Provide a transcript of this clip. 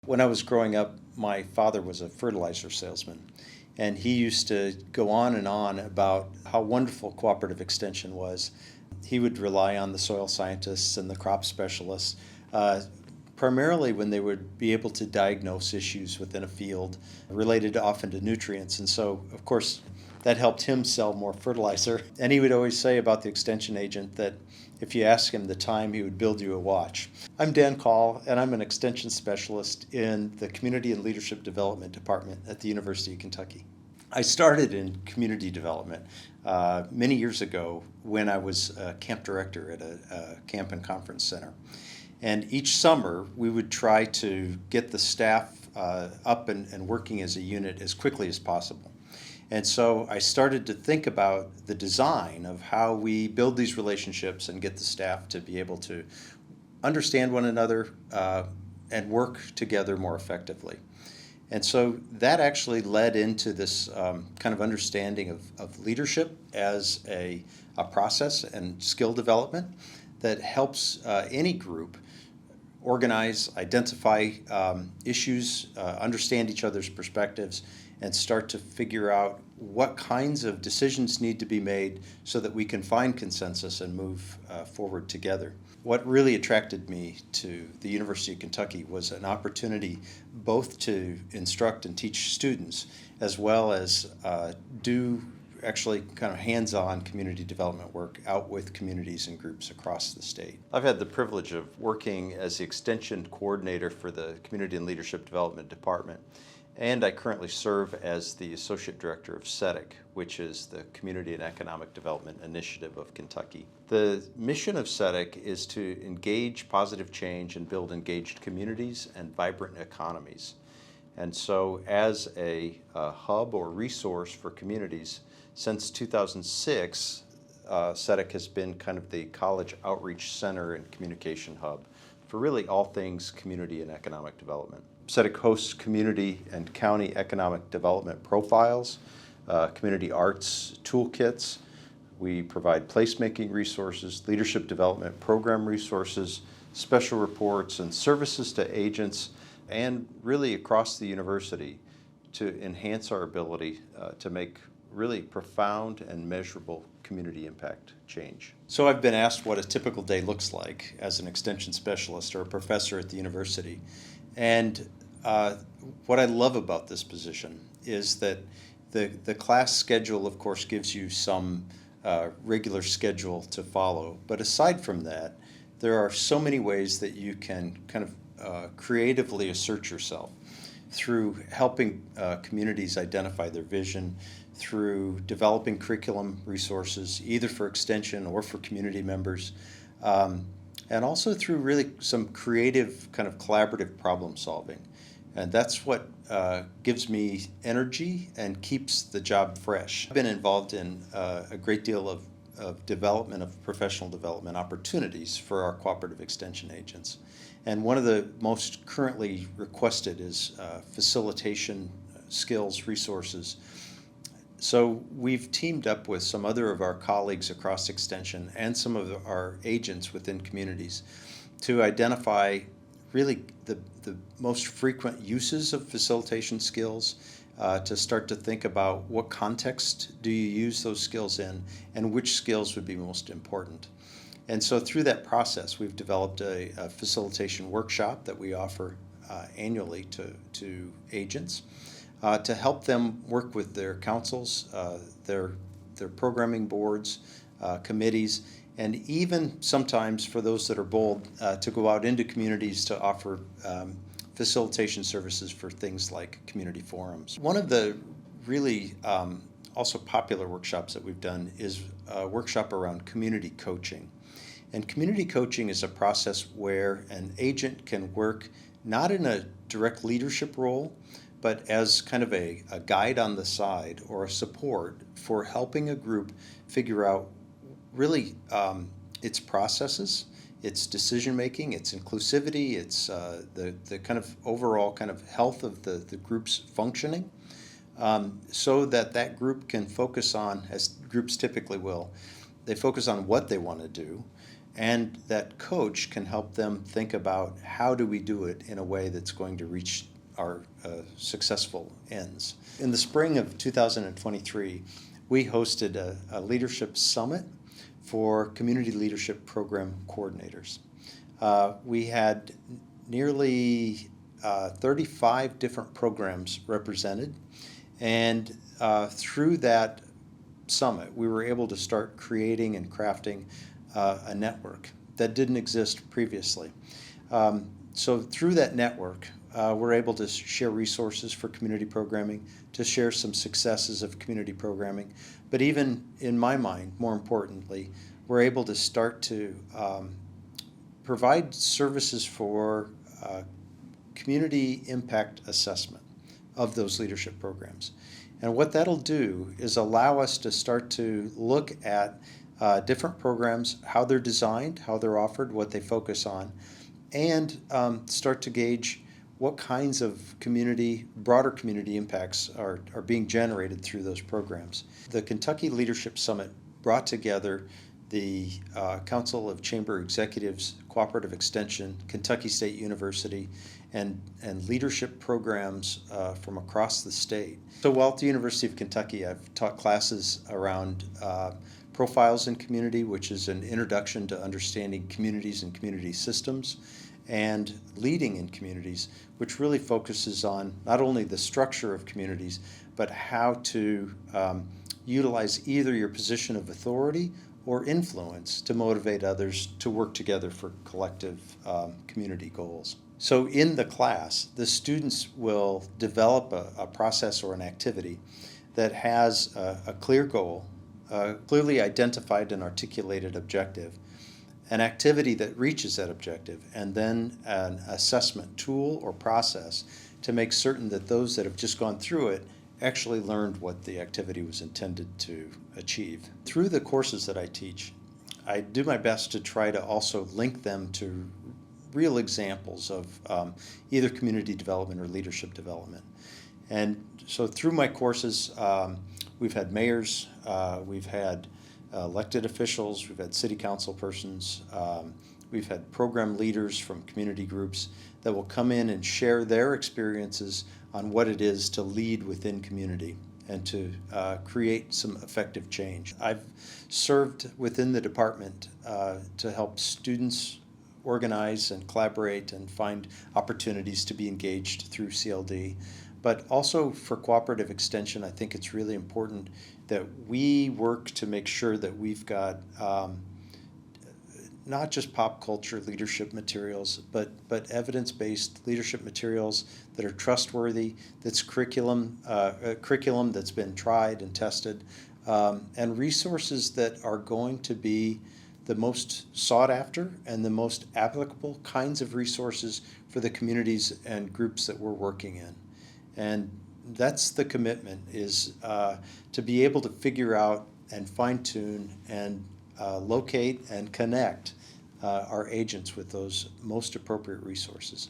When I was growing up, my father was a fertilizer salesman, and he used to go on and on about how wonderful cooperative extension was. He would rely on the soil scientists and the crop specialists, primarily when they would be able to diagnose issues within a field related often to nutrients. And so, of course, that helped him sell more fertilizer. And he would always say about the extension agent that if you ask him the time, he would build you a watch. I'm Dan Call, and I'm an extension specialist in the Community and Leadership Development Department at the University of Kentucky. I started in community development many years ago when I was a camp director at a camp and conference center. And each summer, we would try to get the staff up and working as a unit as quickly as possible. And so I started to think about the design of how we build these relationships and get the staff to be able to understand one another and work together more effectively. And so that actually led into this kind of understanding of leadership as a process and skill development that helps any group organize, identify issues, understand each other's perspectives, and start to figure out what kinds of decisions need to be made so that we can find consensus and move forward together. What really attracted me to the University of Kentucky was an opportunity both to instruct and teach students, as well as do actually kind of hands-on community development work out with communities and groups across the state. I've had the privilege of working as the extension coordinator for the Community and Leadership Development Department, and I currently serve as the Associate Director of CETIC, which is the Community and Economic Development Initiative of Kentucky. The mission of CETIC is to engage positive change and build engaged communities and vibrant economies. And so as a hub or resource for communities, since 2006, CETIC has been kind of the college outreach center and communication hub for really all things community and economic development. CETIC hosts community and county economic development profiles, community arts toolkits. We provide placemaking resources, leadership development program resources, special reports, and services to agents and really across the university to enhance our ability to make really profound and measurable community impact change. So I've been asked what a typical day looks like as an extension specialist or a professor at the university. And what I love about this position is that the class schedule, of course, gives you some regular schedule to follow. But aside from that, there are so many ways that you can kind of creatively assert yourself through helping communities identify their vision, through developing curriculum resources, either for extension or for community members, and also through really some creative kind of collaborative problem solving. And that's what gives me energy and keeps the job fresh. I've been involved in a great deal of development of professional development opportunities for our cooperative extension agents. And one of the most currently requested is facilitation skills resources. So we've teamed up with some other of our colleagues across Extension and some of our agents within communities to identify really the most frequent uses of facilitation skills, to start to think about what context do you use those skills in and which skills would be most important. And so through that process, we've developed a facilitation workshop that we offer annually to agents to help them work with their councils, their programming boards, committees, and even sometimes for those that are bold to go out into communities to offer facilitation services for things like community forums. One of the really also popular workshops that we've done is a workshop around community coaching. And community coaching is a process where an agent can work not in a direct leadership role, but as kind of a guide on the side or a support for helping a group figure out really its processes, its decision making, its inclusivity, its the kind of overall kind of health of the group's functioning, so that group can focus on, as groups typically will, they focus on what they want to do and that coach can help them think about how do we do it in a way that's going to reach our successful ends. In the spring of 2023, we hosted a leadership summit for community leadership program coordinators. We had nearly 35 different programs represented, and through that summit, we were able to start creating and crafting a network that didn't exist previously. So through that network, we're able to share resources for community programming, to share some successes of community programming. But even in my mind, more importantly, we're able to start to provide services for community impact assessment of those leadership programs. And what that'll do is allow us to start to look at different programs, how they're designed, how they're offered, what they focus on, and start to gauge what kinds of broader community impacts are being generated through those programs. The Kentucky Leadership Summit brought together the Council of Chamber Executives, Cooperative Extension, Kentucky State University, and leadership programs from across the state. So while at the University of Kentucky, I've taught classes around Profiles in Community, which is an introduction to understanding communities and community systems, and Leading in Communities, which really focuses on not only the structure of communities, but how to utilize either your position of authority or influence to motivate others to work together for collective community goals. So in the class, the students will develop a process or an activity that has a clear goal, a clearly identified and articulated objective, an activity that reaches that objective, and then an assessment tool or process to make certain that those that have just gone through it actually learned what the activity was intended to achieve. Through the courses that I teach, I do my best to try to also link them to real examples of either community development or leadership development. And so through my courses, we've had mayors, we've had elected officials, we've had city council persons, we've had program leaders from community groups that will come in and share their experiences on what it is to lead within community and to create some effective change. I've served within the department to help students organize and collaborate and find opportunities to be engaged through CLD. But also for cooperative extension, I think it's really important that we work to make sure that we've got not just pop culture leadership materials, but evidence-based leadership materials that are trustworthy, that's curriculum that's been tried and tested, and resources that are going to be the most sought after and the most applicable kinds of resources for the communities and groups that we're working in. And that's the commitment, is to be able to figure out and fine-tune and locate and connect our agents with those most appropriate resources.